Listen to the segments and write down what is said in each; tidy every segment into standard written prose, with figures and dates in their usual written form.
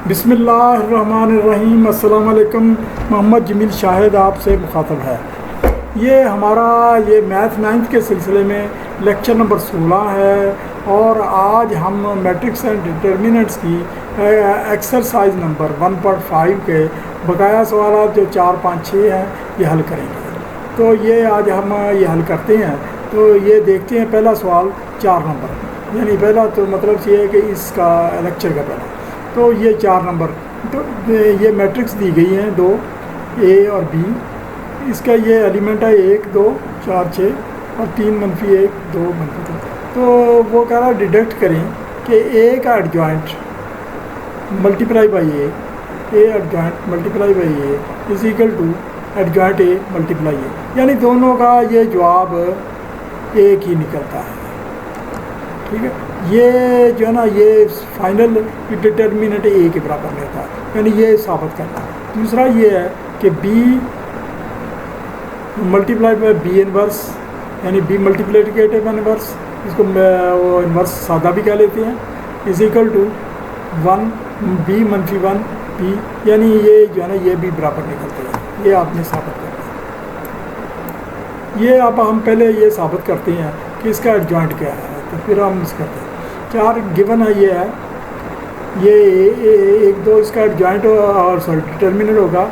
بسم اللہ الرحمن الرحیم۔ السلام علیکم۔ محمد جمیل شاہد آپ سے مخاطب ہے۔ یہ ہمارا میتھ 9 کے سلسلے میں لیکچر نمبر 16 ہے، اور آج ہم میٹرکس اینڈ ڈٹرمننٹس کی ایکسرسائز نمبر 1.5 کے بقایا سوالات جو 4، 5، 6 ہیں یہ حل کریں گے۔ تو یہ آج ہم یہ حل کرتے ہیں۔ تو یہ دیکھتے ہیں پہلا سوال 4 نمبر، یعنی پہلا تو مطلب یہ ہے کہ اس کا لیکچر کا پہلا۔ تو یہ 4 نمبر، تو یہ میٹرکس دی گئی ہیں 2 اے اور بی۔ اس کا یہ ایلیمنٹ ہے 1، 2، 4، 6 اور 3 -1، 2 -2۔ تو وہ کہہ رہا ڈیڈکٹ کریں کہ اے کا adjoint multiply by A adjoint multiply by A is equal to adjoint A multiply A, یعنی دونوں کا یہ جواب ایک ہی نکلتا ہے۔ ٹھیک ہے، یہ جو ہے نا یہ فائنل ڈٹرمننٹ اے کے برابر لیتا ہے، یعنی یہ ثابت کرنا ہے۔ دوسرا یہ ہے کہ B multiply by B inverse, یعنی بی ملٹیپلیکیٹو انورس، اس کو وہ انورس سادہ بھی کہہ لیتے ہیں، is equal to 1 B -1 B, یعنی یہ جو ہے نا یہ بھی برابر نکلتے ہیں۔ یہ آپ نے ثابت کرنا ہے۔ یہ اب ہم پہلے یہ ثابت کرتے ہیں کہ اس کا ایڈجوائنٹ کیا ہے، تو پھر ہم اس کرتے ہیں۔ 4 گیون ہے، یہ ہے یہ 1، 2 اس کا ایڈجوائنٹ اور ڈٹرمننٹ ہوگا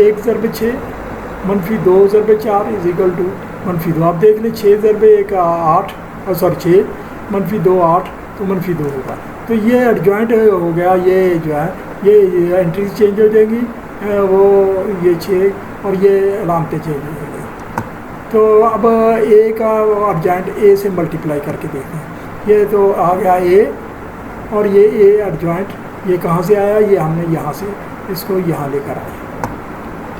1 ضرب 6 -2 ضرب 4 از ایکل ٹو -2۔ آپ دیکھ لیں 6 ضرب 1 8 اور 6 -2 8 تو -2 ہوگا۔ تو یہ ایڈجوائنٹ ہو گیا۔ یہ جو ہے یہ انٹریز چینج ہو جائیں گی، وہ یہ 6 اور یہ علامتیں چینج ہو جائیں گی۔ تو اب اے کا ایڈجوائنٹ اے سے ملٹیپلائی کر کے دیکھیں۔ یہ تو آ گیا اے، اور یہ اے ایڈجوائنٹ یہ کہاں سے آیا، یہ ہم نے یہاں سے اس کو یہاں لے کر آئے۔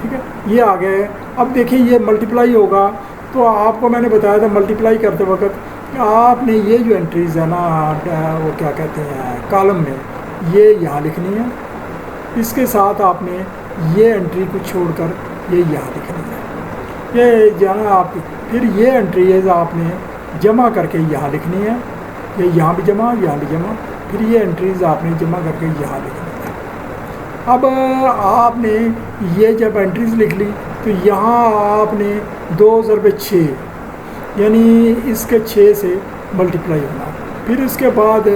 ٹھیک ہے، یہ آ گئے۔ اب دیکھیں یہ ملٹیپلائی ہوگا، تو آپ کو میں نے بتایا تھا ملٹیپلائی کرتے وقت آپ نے یہ جو انٹریز ہے نا وہ کیا کہتے ہیں کالم میں، یہ یہاں لکھنی ہے۔ اس کے ساتھ آپ نے یہ انٹری کو چھوڑ کر یہ یہاں لکھنی ہے۔ یہ جو ہے نا آپ پھر یہ انٹریز آپ نے جمع کر کے یہاں لکھنی ہے، یہ یہاں بھی جمع، یہاں بھی جمع، پھر یہ انٹریز آپ نے جمع کر کے یہاں لکھنی ہے۔ اب آپ نے یہ جب انٹریز لکھ لی تو یہاں آپ نے 2 ضرب 6 یعنی اس کے 6 سے ملٹیپلائی ہونا، پھر اس کے بعد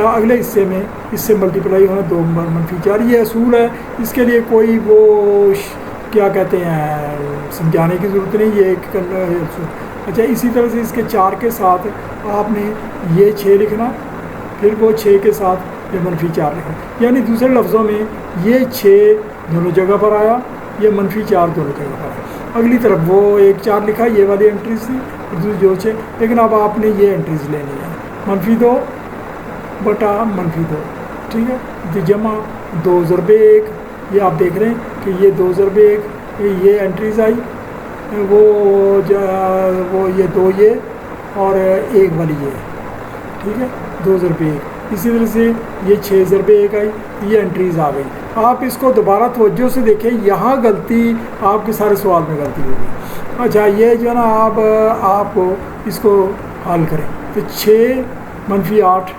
اگلے حصے میں اس سے ملٹیپلائی ہونا 2 -4۔ یہ اصول ہے، اس کے لیے کوئی وہ کیا کہتے ہیں سمجھانے کی ضرورت نہیں، یہ ایک اچھا۔ اسی طرح سے اس کے 4 کے ساتھ آپ نے یہ 6 لکھنا، پھر وہ 6 کے ساتھ یہ -4 لکھنا، یعنی دوسرے لفظوں میں یہ 6 دونوں جگہ پر آیا، یہ -4 دونوں جگہ پر آیا۔ اگلی طرف وہ 1 4 لکھا، یہ والی انٹریز تھی، اور دوسری جو 6، لیکن اب آپ نے یہ انٹریز لینی ہے -2 بٹا -2۔ ٹھیک ہے، تو جمع 2 ضرب 1، یہ آپ دیکھ رہے ہیں کہ یہ 2 ضرب 1 یہ انٹریز آئی، وہ یہ 2 یہ اور 1 والی یہ، ٹھیک ہے، 2 ضرب 1۔ اسی طرح سے یہ 6 ضرب 1 آئی، یہ انٹریز آ گئی۔ آپ اس کو دوبارہ توجہ سے دیکھیں، یہاں غلطی آپ کے سارے سوال میں غلطی ہوگی۔ اچھا، یہ جو ہے نا آپ کو اس کو حل کریں تو 6 -8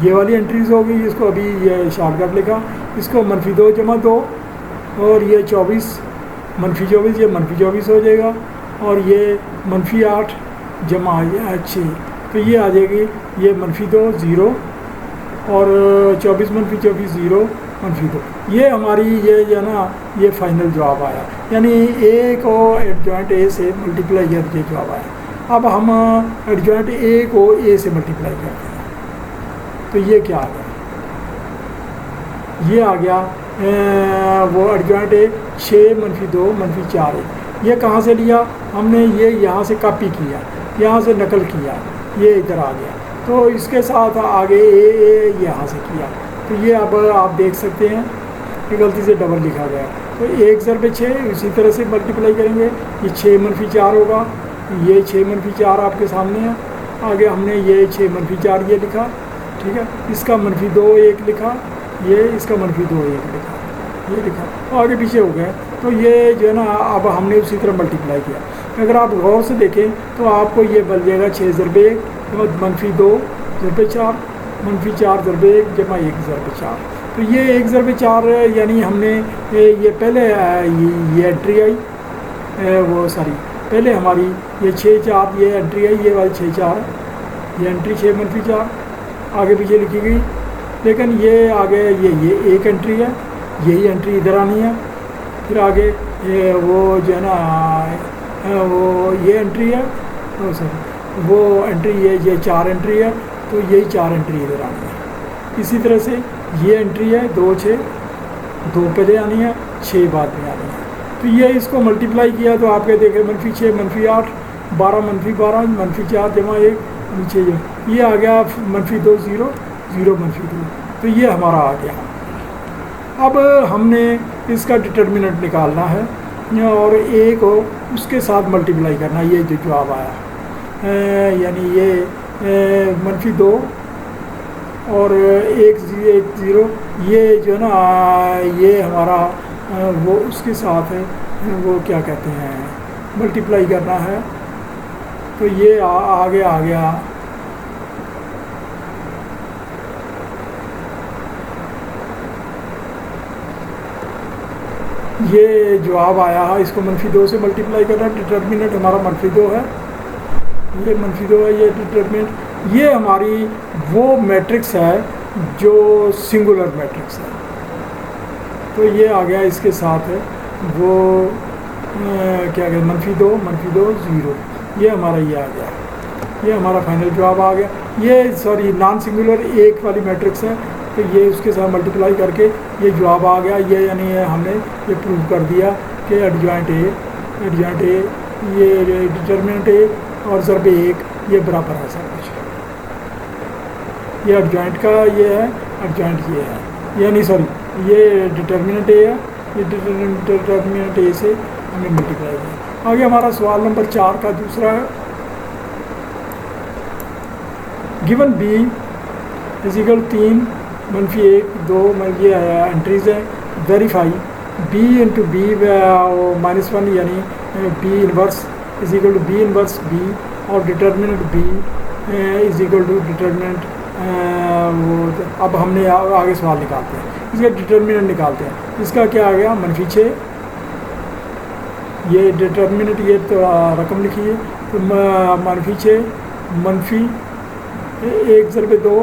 یہ والی انٹریز ہوگی، اس کو ابھی یہ شارٹ کٹ لکھا، اس کو -2 جمع 2 اور یہ 24 -24 یہ -24 ہو جائے گا، اور یہ -8 جمع 6 تو یہ آ جائے گی یہ -2 0 اور 24 -24 0 -2۔ یہ ہماری یہ جو ہے نا یہ فائنل جواب آیا، یعنی اے کو ایڈجوائنٹ اے سے ملٹیپلائی کر کے جواب آیا۔ اب ہم ایڈجوائنٹ اے کو اے سے ملٹیپلائی کرتے ہیں، تو یہ کیا آ گیا، یہ آ گیا وہ ایڈجوائنٹ اے 6 -2 -4 ہے۔ یہ کہاں سے لیا ہم نے، یہ یہاں سے کاپی کیا، یہاں سے نقل کیا، یہ ادھر آ گیا، تو اس کے ساتھ آگے اے یہاں سے کیا، تو یہ اب آپ دیکھ سکتے ہیں کہ غلطی سے ڈبل لکھا گیا۔ تو 1 ضرب 6 اسی طرح سے ملٹیپلائی کریں گے، یہ 6 -4 ہوگا، یہ 6 -4 آپ کے سامنے ہے۔ آگے ہم نے یہ 6 -4 یہ لکھا، ٹھیک ہے، اس کا -2 1 لکھا، یہ اس کا -2 1 لکھا، یہ لکھا، آگے پیچھے ہو گیا۔ تو یہ جو ہے نا اب ہم نے اسی طرح ملٹیپلائی کیا۔ اگر آپ غور سے دیکھیں تو آپ کو یہ بن جائے گا 6 ضرب 1 -2 ضرب 4 -4 ضرب 1 جمع 1 ضرب 4۔ تو یہ 1/4 یعنی ہم نے یہ پہلے یہ انٹری آئی وہ ساری پہلے ہماری یہ 6/4 یہ انٹری آئی، یہ والی 6/4 یہ انٹری 6-4 آگے پیچھے لکھی گئی، لیکن یہ آگے یہ ایک انٹری ہے، یہی انٹری ادھر آنی ہے، پھر آگے وہ جو ہے نا وہ یہ انٹری ہے وہ انٹری یہ 4 انٹری ہے، تو یہی 4 انٹری ادھر آنی ہے۔ اسی طرح سے یہ انٹری ہے 2-6 2 پہلے آنی ہے 6 بعد میں آنی ہے، تو یہ اس کو ملٹیپلائی کیا تو آپ کے دیکھیں -6 -8 12 -12 -4 جمع 1 6 یہ آ گیا -2 0 0 -2، تو یہ ہمارا آ گیا۔ اب ہم نے اس کا ڈٹرمنٹ نکالنا ہے اور ایک کو اس کے ساتھ ملٹیپلائی کرنا، یہ جو جواب آیا یعنی یہ -2 اور 1 0 یہ جو ہے نا یہ ہمارا وہ اس کے ساتھ وہ کیا کہتے ہیں ملٹیپلائی کرنا ہے، تو یہ آگے آ گیا یہ جواب آیا ہے، اس کو -2 سے ملٹیپلائی کرنا، ڈٹرمنٹ ہمارا -2 ہے، یہ -2 ہے یہ ڈٹرمنٹ، یہ ہماری وہ میٹرکس ہے جو سنگولر میٹرکس ہے، تو یہ آ گیا اس کے ساتھ وہ کیا کہ -2 -2 0 یہ ہمارا یہ آ گیا، یہ ہمارا فائنل جواب آ گیا۔ یہ سوری نان سنگولر ایک والی میٹرکس ہے، تو یہ اس کے ساتھ ملٹیپلائی کر کے یہ جواب آ گیا، یہ یعنی ہم نے یہ پروو کر دیا کہ ایڈجوائنٹ اے یہ ڈٹرمنٹ اے اور ضرب 1 یہ برابر ہے سب کچھ، یہ ایڈجوائنٹ کا یہ ہے، ایڈجوائنٹ یہ ہے یعنی سوری یہ ڈٹرمنٹ اے ہے، یہ ڈٹرمنٹ اے سے ہم نے ملٹیپلائی کیا۔ آگے ہمارا سوال نمبر 4 کا دوسرا ہے، گیون بی = 3 -1 2 یہ انٹریز ہے، ویریفائی بی انٹو بی -1 یعنی B inverse B inverse B اور ڈٹرمنٹ بی ڈٹرمنٹ اب ہم نے آگے سوال نکالتے ہیں، اس کا ڈٹرمنٹ نکالتے ہیں، اس کا کیا آ گیا -6 یہ ڈٹرمنٹ یہ تو رقم لکھی ہے، تو -6 -1 ضرب 2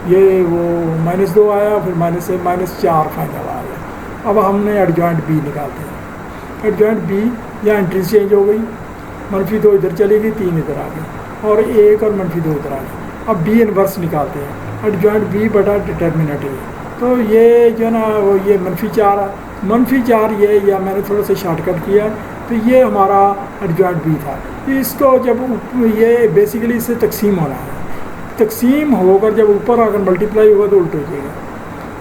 یہ وہ -2 آیا، پھر -4 فائنل آ گیا۔ اب ہم نے ایڈجوائنٹ بی نکالتے ہیں، ایڈجوائنٹ بی یہاں انٹریز چینج ہو گئی، -2 ادھر چلی گئی، 3 ادھر آ گئی اور 1 اور -2 ادھر آ گئی۔ اب بی انورس نکالتے ہیں، ایڈجوائنٹ بی بٹا ڈٹرمنٹ اے، تو یہ جو ہے نا وہ یہ -4 ہے، -4 یہ یا میں نے تھوڑا سا شارٹ کٹ کیا، تو یہ ہمارا ایڈجوائنٹ بی تھا۔ اس کو جب یہ بیسیکلی اس سے تقسیم ہونا ہے، تقسیم ہو کر جب اوپر آ کر ملٹیپلائی ہوگا تو الٹ ہو جائے گا،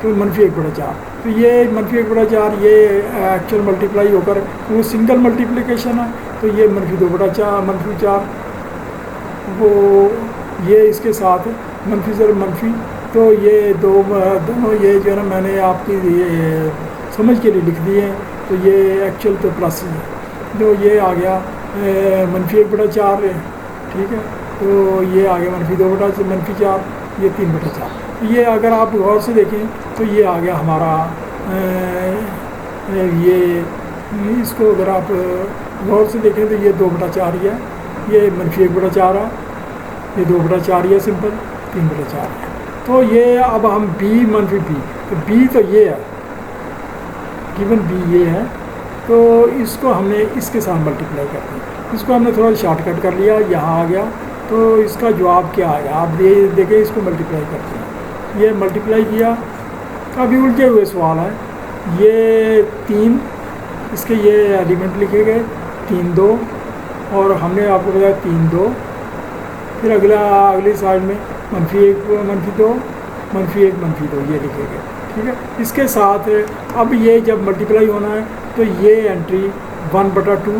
تو -1/4، تو یہ -1/4 یہ ایکچوئل ملٹیپلائی ہو کر وہ سنگل ملٹیپلیکیشن ہے، تو یہ -2/4 وہ یہ اس کے ساتھ منفی، تو یہ دونوں یہ جو ہے نا میں نے آپ کی یہ سمجھ کے لیے لکھ دیے ہیں، تو یہ ایکچوئل تو پلس ہے، جو یہ آ گیا -1/4 ہے، ٹھیک ہے، تو یہ آ گیا -2/4 یہ 3/4، یہ اگر آپ غور سے دیکھیں تو یہ آ گیا ہمارا یہ اس کو اگر آپ غور سے دیکھیں تو یہ 2/4 ہی ہے، یہ -1/4 ہے، یہ 2/4 ہی ہے سمپل، 3/4 ہے، تو یہ اب ہم بی تو بی تو یہ ہے، گیون بی یہ ہے، تو اس کو ہم نے اس کے ساتھ ملٹیپلائی کرتے ہیں، اس کو ہم نے تھوڑا شارٹ کٹ کر لیا، یہاں آ گیا، تو اس کا جواب کیا آئے گا آپ یہ دیکھیں، اس کو ملٹیپلائی کرتے ہیں، یہ ملٹیپلائی کیا، ابھی الٹے ہوئے سوال ہے، یہ 3 اس کے یہ ایلیمنٹ لکھے گئے 3 2 اور ہم نے آپ کو بتایا 3 2، پھر اگلی سائڈ میں -1 -2 -1 -2 یہ لکھے گئے، ٹھیک ہے، اس کے ساتھ اب یہ جب ملٹیپلائی ہونا ہے تو یہ انٹری 1/2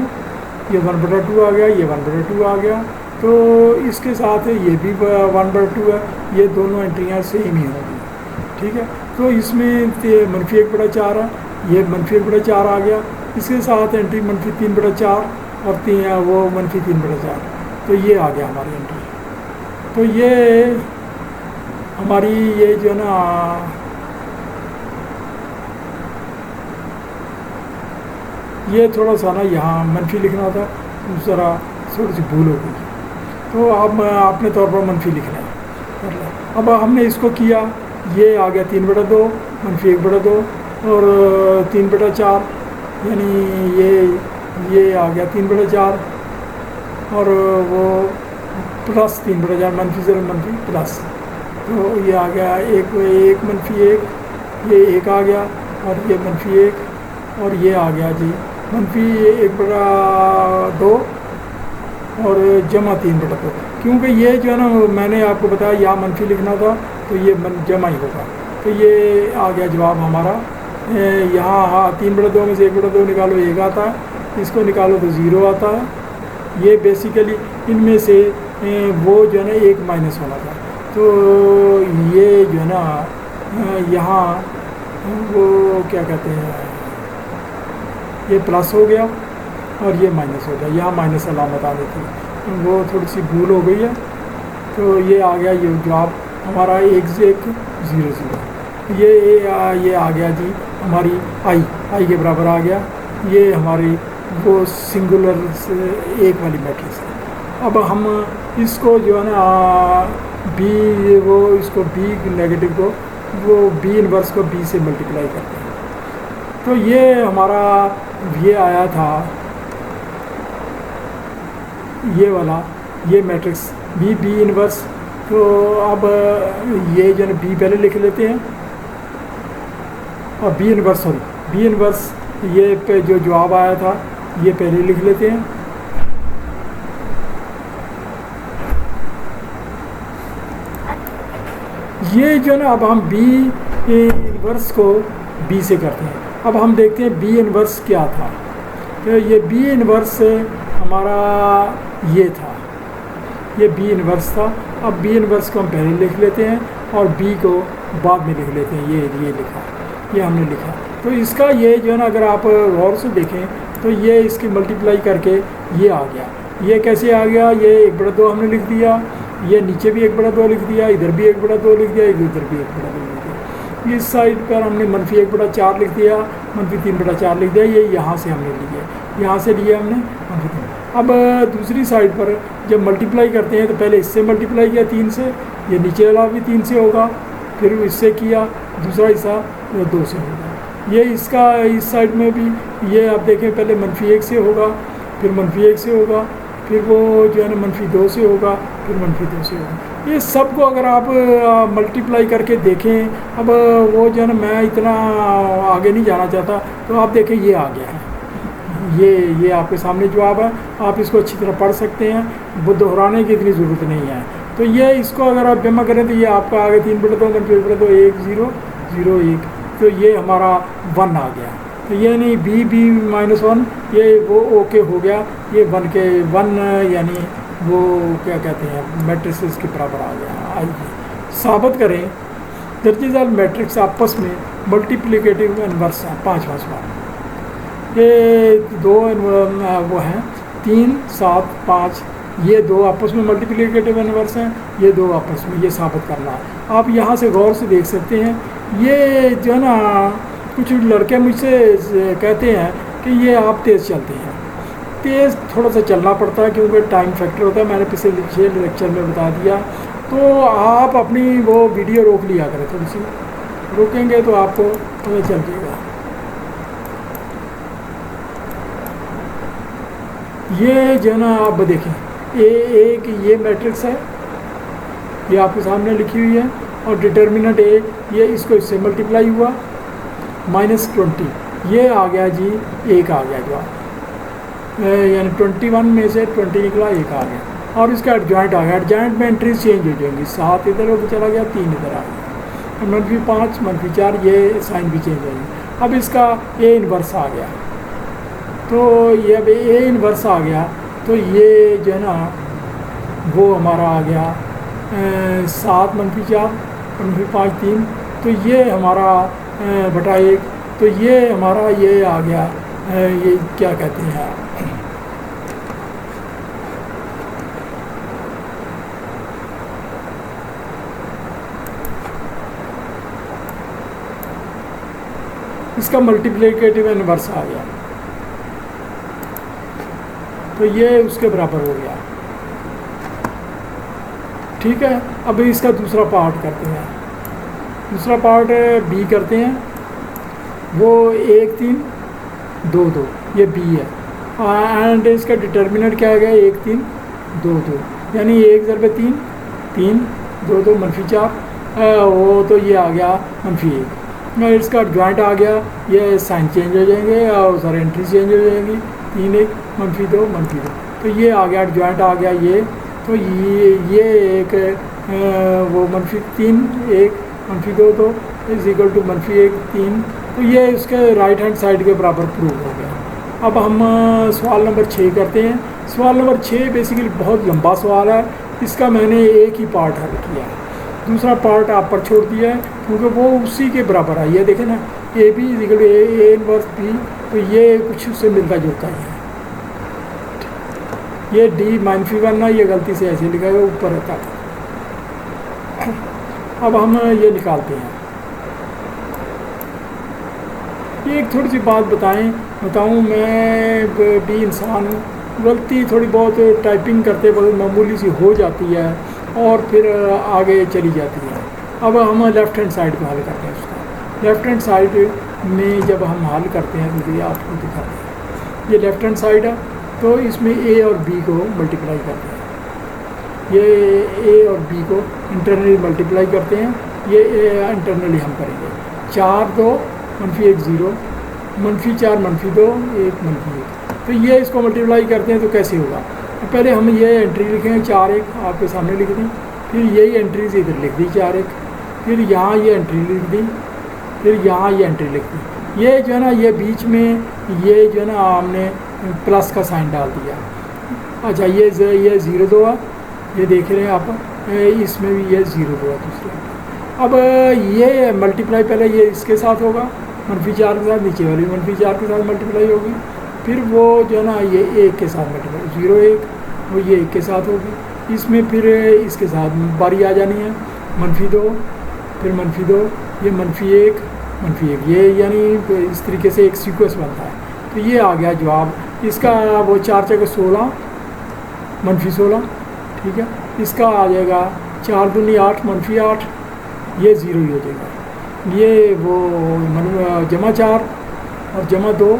یہ 1/2 آ گیا، یہ 1/2 آ گیا، تو اس کے ساتھ یہ بھی 1/2 ہے، یہ دونوں انٹریاں سیم ہی ہوں گی، ٹھیک ہے، تو اس میں -1/4 ہے، یہ -1/4 آ گیا، اس کے ساتھ انٹری -3/4 اور وہ -3/4، تو یہ آ گیا ہماری انٹری، تو یہ ہماری یہ جو ہے نا یہ تھوڑا سا نا یہاں منفی لکھنا تھا، ذرا تھوڑی سی بھول ہو گئی، تو اب میں اپنے طور پر منفی لکھنا ہے۔ اب ہم نے اس کو کیا، یہ آ گیا 3/2 منفی 1/2 اور 3/4، یعنی یہ آ گیا 3/4 اور وہ پلس 3/4 منفی 0 منفی پلس، تو یہ آ گیا 1 منفی 1، یہ 1 آ گیا اور یہ منفی 1 اور یہ آ گیا جی منفی 1/2 اور جمع 3/2، کیونکہ یہ جو ہے نا میں نے آپ کو بتایا یہاں منفی لکھنا تھا تو یہ جمع ہی ہوگا، تو یہ آ گیا جواب ہمارا۔ یہاں 3/2 میں سے 1/2 نکالو 1 آتا ہے، اس کو نکالو تو 0 آتا ہے۔ یہ بیسیکلی ان میں سے وہ جو ہے نا 1 مائنس ہونا تھا، تو یہ جو ہے نا یہاں وہ کیا کہتے ہیں، یہ پلس ہو گیا اور یہ مائنس ہو گیا، یہاں مائنس علامت آ رہی تھی، وہ تھوڑی سی بھول ہو گئی ہے، تو یہ آ گیا یہ جواب ہمارا 1 سے 1 0 0، یہ آ گیا جی ہماری آئی کے برابر آ گیا، یہ ہماری وہ سنگولر سے 1 والی میٹرکس ہے۔ اب ہم اس کو جو ہے نا بی، وہ اس کو بی نیگیٹو کو، وہ بی انورس کو بی سے ملٹیپلائی کرتے ہیں، تو یہ ہمارا یہ آیا تھا یہ والا، یہ میٹرکس بی انورس، تو اب یہ جو ہے بی پہلے لکھ لیتے ہیں اور بی انورس یہ پہ جو جواب آیا تھا یہ پہلے لکھ لیتے ہیں۔ یہ جو ہے نا اب ہم بی انورس کو بی سے کرتے ہیں، اب ہم دیکھتے ہیں بی انورس کیا تھا، تو یہ بی انورس ہمارا یہ تھا، یہ بی انورس تھا۔ اب بی انورس کو ہم پہلے لکھ لیتے ہیں اور بی کو بعد میں لکھ لیتے ہیں، یہ لکھا، یہ ہم نے لکھا، تو اس کا یہ جو ہے نا اگر آپ غور سے دیکھیں تو یہ اس کی ملٹیپلائی کر کے یہ آ گیا، یہ کیسے آ گیا، یہ 1/2 ہم نے لکھ دیا، یہ نیچے بھی 1/2 لکھ دیا، ادھر بھی 1/2 لکھ دیا، ادھر بھی 1/2 لکھ دیا، اس سائڈ پر ہم نے منفی 1/4 لکھ دیا، منفی 3/4 لکھ دیا، یہ یہاں سے ہم نے لیے، یہاں سے لیے ہم نے منفی 3۔ اب دوسری سائڈ پر جب ملٹیپلائی کرتے ہیں تو پہلے اس سے ملٹیپلائی کیا 3 سے، یہ نیچے والا بھی 3 سے ہوگا، پھر اس سے کیا دوسرا حصہ 2 سے ہوگا، یہ اس کا اس سائڈ میں بھی یہ آپ دیکھیں پہلے منفی 1 سے ہوگا، پھر منفی 1 سے ہوگا، پھر وہ جو ہے نا منفی 2 سے ہوگا، پھر منفی 2 سے ہوگا، یہ سب کو اگر آپ ملٹیپلائی کر کے دیکھیں، اب وہ جو ہے نا میں اتنا آگے نہیں جانا چاہتا، تو آپ دیکھیں یہ آ گیا ہے، یہ آپ کے سامنے جواب ہے، آپ اس کو اچھی طرح پڑھ سکتے ہیں، دہرانے کی اتنی ضرورت نہیں ہے، تو یہ اس کو اگر آپ جمع کریں تو یہ آپ کا آگے 3/2 منفی 1/2 1 0 0 1، تو یہ ہمارا 1 آ گیا، تو یہ نہیں B-1 یہ وہ اوکے ہو گیا، یہ 1 کے 1 یعنی وہ کیا کہتے ہیں میٹرکس کے برابر آ گیا۔ آئیے ثابت کریں درجہ ذیل میٹرکس آپس میں ملٹیپلیکیٹیو انورس ہیں۔ 5واں سوال، یہ 2 وہ ہیں 3 7 5، یہ 2 آپس میں ملٹیپلیکیٹیو انورس ہیں، یہ 2 آپس میں، یہ ثابت کرنا ہے۔ آپ یہاں سے غور سے دیکھ سکتے ہیں، یہ جو ہے نا کچھ لڑکے مجھ سے کہتے ہیں کہ یہ آپ تیز چلتے ہیں، تیز تھوڑا سا چلنا پڑتا ہے کیونکہ ٹائم فیکٹر ہوتا ہے، میں نے پچھلے لیکچر میں بتا دیا، تو آپ اپنی وہ ویڈیو روک لیا کریں، تھوڑی سی روکیں گے تو آپ کو پتہ چل جائے گا۔ یہ جو ہے نا آپ دیکھیں ایک یہ میٹرکس ہے، یہ آپ کے سامنے لکھی ہوئی ہے، اور ڈٹرمنٹ اے یہ اس کو اس سے ملٹیپلائی ہوا -20، یہ آ گیا جی 1 آ گیا جواب، یعنی 21 میں سے 20 نکلا 1 آ گیا، اور اس کا ایڈجوائنٹ آ گیا، ایڈجوائنٹ میں انٹریز چینج ہو جائیں گی، 7 ادھر ہو کے چلا گیا، 3 ادھر آ گیا، -5 -4 یہ سائن بھی چینج ہو گئی۔ اب اس کا اے انورس آ گیا، تو یہ اب اے انورس آ گیا، تو یہ جو ہے نا وہ ہمارا آ گیا 7 -4 -5 3، تو یہ ہمارا بٹا 1، تو یہ ہمارا یہ آ گیا، یہ کیا کہتے ہیں اس کا ملٹیپلیکیٹیو انورس آ گیا۔ تو یہ اس کے برابر ہو گیا. ٹھیک ہے. اب اس کا دوسرا پارٹ کرتے ہیں. دوسرا پارٹ بی کرتے ہیں. وہ 1 3 2 2 یہ بی ہے. اینڈ اس کا ڈٹرمنٹ کیا گیا 1 3 2 2 یعنی 1 ضرب 3 3 2 2 -4 وہ تو یہ آ گیا -1. اس کا جوائنٹ آ گیا. یہ سائن چینج ہو جائیں گے اور سارے انٹری چینج ہو جائیں گی. 3 1 -2 -2 تو یہ آ گیا جوائنٹ آ گیا یہ. تو یہ ایک وہ -3 1 -2 2 از اکول ٹو -1 3. تو یہ اس کے رائٹ ہینڈ سائڈ کے برابر پروو ہو گیا. اب ہم سوال نمبر 6 کرتے ہیں. سوال نمبر 6 بیسیکلی بہت لمبا سوال ہے. اس کا میں نے ایک ہی پارٹ حل کیا ہے, دوسرا پارٹ آپ پر چھوڑ دیا ہے کیونکہ وہ اسی کے برابر ہے. یہ دیکھیں نا A B is equal to A inverse B. تو یہ کچھ اس سے ملتا جلتا ہی ہے. یہ ڈی -1 نا, یہ غلطی سے ایسے لکھا ہے اوپر رہتا ہے. اب ہم یہ نکالتے ہیں. یہ ایک تھوڑی سی بات بتاؤں میں بھی انسان ہوں. غلطی تھوڑی بہت ٹائپنگ کرتے وقت معمولی سی ہو جاتی ہے اور پھر آگے چلی جاتی ہے. اب ہم لیفٹ ہینڈ سائڈ کو حل کرتے ہیں. اس کا لیفٹ ہینڈ سائڈ میں جب ہم حل کرتے ہیں تو یہ آپ کو دکھاتے ہیں. یہ لیفٹ ہینڈ سائڈ ہے تو اس میں اے اور بی کو ملٹیپلائی کرتے ہیں. یہ اے اور بی کو انٹرنلی ملٹیپلائی کرتے ہیں. یہ انٹرنلی ہم کریں گے. 4 2 -1 0 -4 -2 1 -1. تو یہ اس کو ملٹیپلائی کرتے ہیں تو کیسے ہوگا. پہلے ہم یہ انٹری لکھیں 4 1 آپ کے سامنے لکھ دیں. پھر یہی انٹریز ادھر لکھ دی 4 1. پھر یہاں یہ انٹری لکھ دی. پھر یہاں یہ انٹری لکھ دی. یہ جو ہے نا یہ بیچ میں یہ جو ہے نا ہم نے پلس کا سائن ڈال دیا. اچھا یہ 0 2 ہے. یہ دیکھ رہے ہیں آپ. اس میں بھی یہ 0 2 ہے دوسرے. اب یہ ملٹیپلائی پہلے یہ اس کے ساتھ ہوگا -4 کے ساتھ, نیچے والی -4 کے ساتھ ملٹیپلائی ہوگی. پھر وہ جو ہے نا یہ 1 کے ساتھ ملٹیپلائی 0 1 وہ یہ 1 کے ساتھ ہوگی. اس میں پھر اس کے ساتھ باری آ جانی ہے -2 پھر -2 یہ -1 -1 یہ یعنی اس طریقے سے ایک سیکوینس بنتا ہے. تو یہ آ گیا جواب اس کا. وہ 4 4 16 -16 ٹھیک ہے. اس کا آ جائے گا 4 2 8 -8 یہ 0 ہی ہو جائے گا. یہ وہ -4 اور -2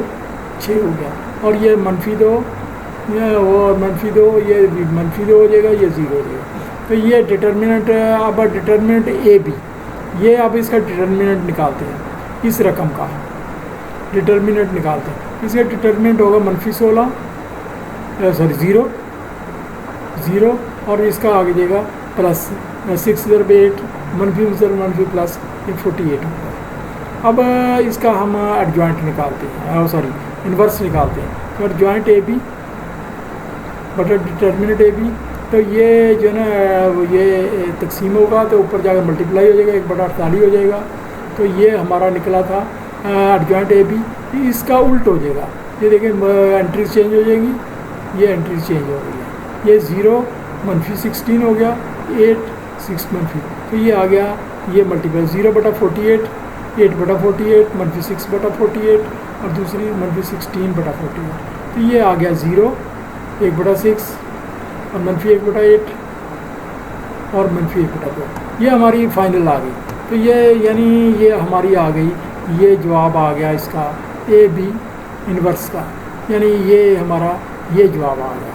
6 ہو گیا. اور یہ -2 اور -2 یہ -2 ہو جائے گا. یہ 0 ہو جائے گا. تو یہ ڈٹرمنٹ. اب ڈٹرمنٹ اے بی یہ اب اس کا ڈٹرمنٹ نکالتے ہیں. اس رقم کا ڈٹرمنٹ نکالتے ہیں. اس کا ڈٹرمنٹ ہوگا -16 0 0 اور اس کا آگے جائے گا +6 ضرب 8 -1 ضرب +, یہ 48 ہوگا. اب اس کا ہم ایڈجوائنٹ نکالتے ہیں انورس نکالتے ہیں. تو ایڈجوائنٹ اے بی بٹا ڈٹرمنٹ اے بی. تو یہ جو ہے نا یہ تقسیم ہوگا تو اوپر جا کر ملٹیپلائی ہو جائے گا 1/48 ہو جائے گا. تو یہ ہمارا نکلا تھا ایڈجوائنٹ اے بی. اس کا الٹ ہو جائے گا. یہ دیکھیں انٹریز چینج ہو جائیں گی. یہ انٹریز چینج ہو گئی ہے. یہ 0 -16 ہو گیا 8 6 -. تو یہ آ گیا یہ ملٹیپلائی 0/48 8/48 -6/48 اور دوسری -16/48. تو یہ آ گیا 0 1/6 اور -1/8 اور -1/2. یہ ہماری فائنل آ گئی. تو یہ یعنی یہ ہماری آ گئی. یہ جواب آ گیا اس کا اے بی انورس کا. یعنی یہ ہمارا یہ جواب آ گیا.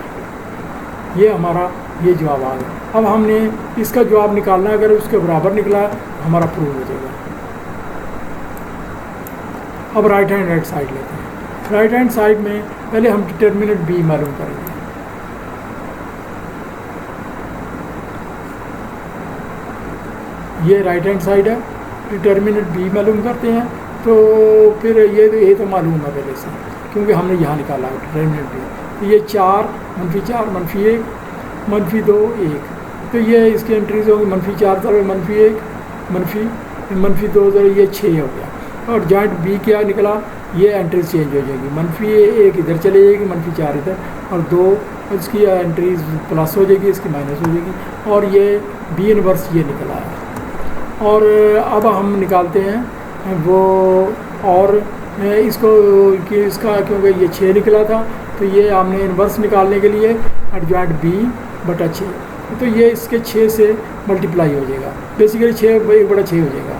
یہ ہمارا یہ جواب آ گیا. اب ہم نے اس کا جواب نکالنا ہے. اگر اس کے برابر نکلا ہمارا پروو ہو جائے گا. اب رائٹ ہینڈ سائڈ لیتے ہیں. رائٹ ہینڈ سائڈ میں پہلے ہم ڈٹرمنٹ بی معلوم کریں گے. یہ رائٹ ہینڈ سائڈ ہے. ڈٹرمنٹ بی معلوم کرتے ہیں. تو پھر یہ تو معلوم ہے پہلے سے کیونکہ ہم نے یہاں نکالا ہے ڈٹرمنٹ بی. یہ 4 -4 -1 -2 1. تو یہ اس کی انٹریز ہوگی -4 ضرب -1 -2 ضرب یہ 6 ہو گیا. اور جوائنٹ بی کیا نکلا یہ انٹریز چینج ہو جائے گی. -1 ادھر چلے جائے گی -4 ادھر اور 2 اس کی انٹریز پلس ہو جائے گی اس کی مائنس ہو جائے گی. اور یہ بی انورس یہ نکلا ہے. اور اب ہم نکالتے ہیں وہ اور اس کو کہ اس کا کیونکہ یہ 6 نکلا تھا تو یہ ہم نے انورس نکالنے کے لیے ایڈجوائنٹ b بٹا 6 تو یہ اس کے 6 سے ملٹیپلائی ہو جائے گا. بیسیکلی 6 1 بٹا 6 ہو جائے گا.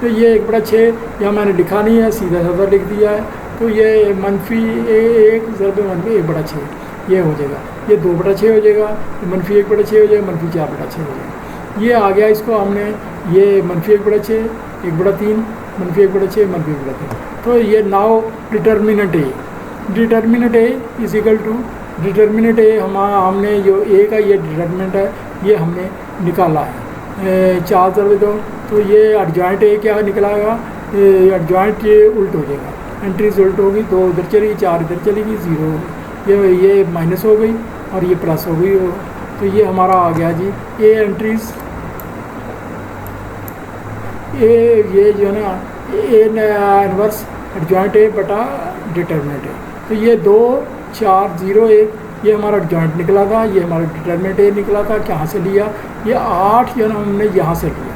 تو یہ 1 بٹا 6 یہاں میں نے لکھا نہیں ہے, سیدھا سادہ لکھ دیا ہے. تو یہ -1 ضرب -1 بٹا 6 یہ ہو جائے گا. یہ 2 بٹا 6 ہو جائے گا, -1 بٹا 6 ہو جائے گا, -4 بٹا 6 ہو جائے گا. یہ آ گیا. اس کو ہم نے یہ -1 بٹا 6 1 بٹا 3 -1 بٹا 6 -1 بٹا 3. تو یہ now determinant A is equal to determinant A ہم نے جو اے کا یہ ڈٹرمنٹ ہے یہ ہم نے نکالا ہے. 4 ضرب 2 تو یہ ایڈجوائنٹ اے کیا نکلا گا, ایڈجوائنٹ یہ الٹ ہو جائے گا, انٹریز الٹ ہوگی. 2 ادھر چلی گئی, 4 ادھر چلی گئی, 0 ہوگی, یہ مائنس ہو گئی اور یہ پلس ہو گئی. تو یہ ہمارا آ گیا جی اے انٹریز, اے یہ جو ہے نا اے انورس ایڈجوائنٹ اے بٹا ڈٹرمنٹ اے. تو یہ 2 4 0 1 یہ ہمارا ایڈجوائنٹ نکلا تھا, یہ ہمارا ڈٹرمنٹ اے نکلا تھا. کہاں سے لیا؟ یہ 8 جو ہے نا ہم نے یہاں سے لیا.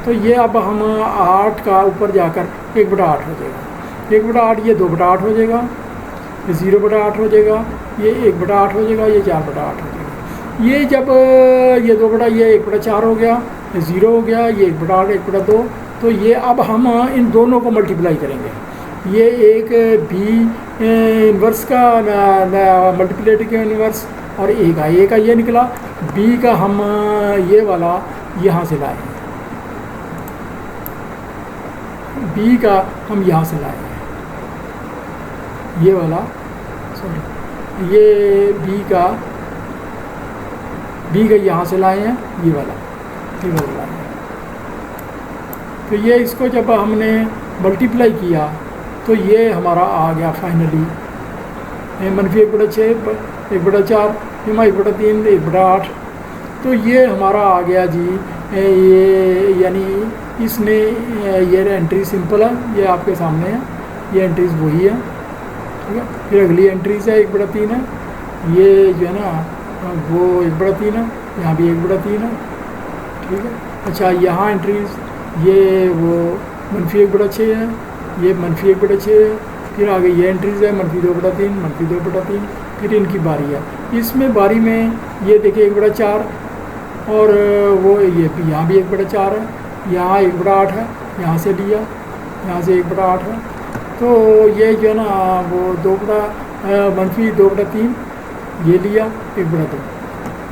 تو یہ اب ہم 8 کا اوپر جا کر 1 بٹا 8 ہو جائے گا. 1 بٹا 8 یہ 2 بٹا 8 ہو جائے گا, یہ 0 بٹا 8 ہو جائے گا, یہ 1 بٹا 8 ہو جائے گا, یہ 4 بٹا 8 ہو جائے گا. یہ جب یہ 2 بٹا یہ 1 بٹا 4 ہو گیا, یہ 0 ہو گیا, یہ 1 بٹا 8 1 بٹا 2. تو یہ اب ہم ان دونوں کو ملٹیپلائی کریں گے. یہ ایک بی انورس کا ملٹیپلیٹی کا انورس اور اے کا یہ نکلا. بی کا ہم یہ والا یہاں سے لائے ہیں, بی کا ہم یہاں سے لائے ہیں, یہ والا سوری یہ بی کا یہاں سے لائے ہیں, یہ والا لائے ہیں. تو یہ اس کو جب ہم نے ملٹیپلائی کیا تو یہ ہمارا آ گیا فائنلی -1 بٹا 6 1 بٹا 4 1 بٹا 3 1 بٹا 8. تو یہ ہمارا آ گیا جی یہ یعنی اس نے یہ انٹری سمپل ہے, یہ آپ کے سامنے ہے, یہ انٹریز وہی ہے. ٹھیک ہے. پھر اگلی انٹریز ہے 1 بٹا 3 ہے, یہ جو ہے نا وہ 1 بٹا 3 ہے, یہاں بھی 1 بٹا 3 ہے. ٹھیک ہے. اچھا یہاں انٹریز یہ وہ -1 بٹا 6 ہے, یہ -1 بٹا 6 ہے. پھر آگے یہ انٹریز ہے -2 بٹا 3 -2 بٹا 3. پھر ان کی باری ہے. اس میں باری میں یہ دیکھیں 1 بٹا 4 اور وہ یہ یہاں بھی 1 بٹا 4 ہے, یہاں 1 بٹا 8 ہے, یہاں سے لیا, یہاں سے 1 بٹا 8 ہے. تو یہ جو ہے نا وہ 2 بٹا -2 بٹا 3 یہ لیا 1 بٹا 2.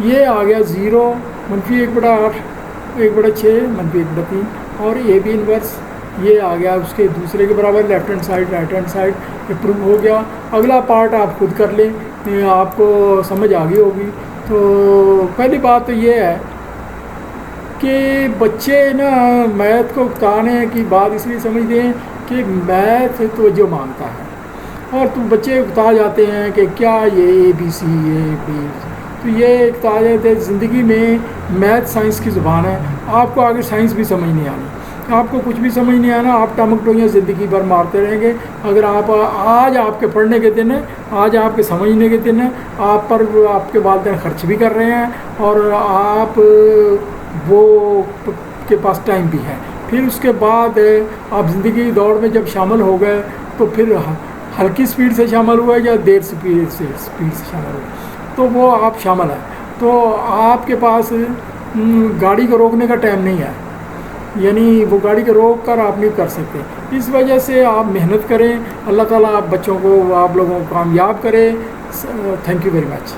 یہ آ گیا 0 -1 بٹا 8 1 بٹا 6 -1 بٹا 3 اور اے بی انورس یہ آ گیا اس کے دوسرے کے برابر. Left hand side right hand side یہ پروو ہو گیا. اگلا پارٹ آپ خود کر لیں, آپ کو سمجھ آ گئی ہوگی. تو پہلی بات تو یہ ہے کہ بچے نا میتھ کو اکتانے کی بات اس لیے سمجھتے ہیں کہ میتھ توجہ مانگتا ہے, اور تو بچے اکتا جاتے ہیں کہ کیا یہ اے بی سی اے بی. تو یہ اکتا جاتے زندگی میں میتھ سائنس کی زبان ہے. آپ کو آگے سائنس بھی سمجھ نہیں آنی, آپ کو کچھ بھی سمجھ نہیں آنا, آپ ٹمک ٹوئیاں زندگی بھر مارتے رہیں گے. اگر آپ آج آپ کے پڑھنے کے دن ہیں, آج آپ کے سمجھنے کے دن ہیں, آپ پر آپ کے والدین خرچ بھی کر رہے ہیں اور آپ وہ کے پاس ٹائم بھی ہے. پھر اس کے بعد آپ زندگی کی دوڑ میں جب شامل ہو گئے تو پھر ہلکی سپیڈ سے شامل ہوئے یا دیر سپیڈ سے شامل ہوئے تو وہ آپ شامل ہیں. تو آپ کے پاس گاڑی کو روکنے کا ٹائم نہیں ہے, یعنی وہ گاڑی کو روک کر آپ نہیں کر سکتے. اس وجہ سے آپ محنت کریں. اللہ تعالیٰ آپ بچوں کو آپ لوگوں کو کامیاب کرے. Thank you very much.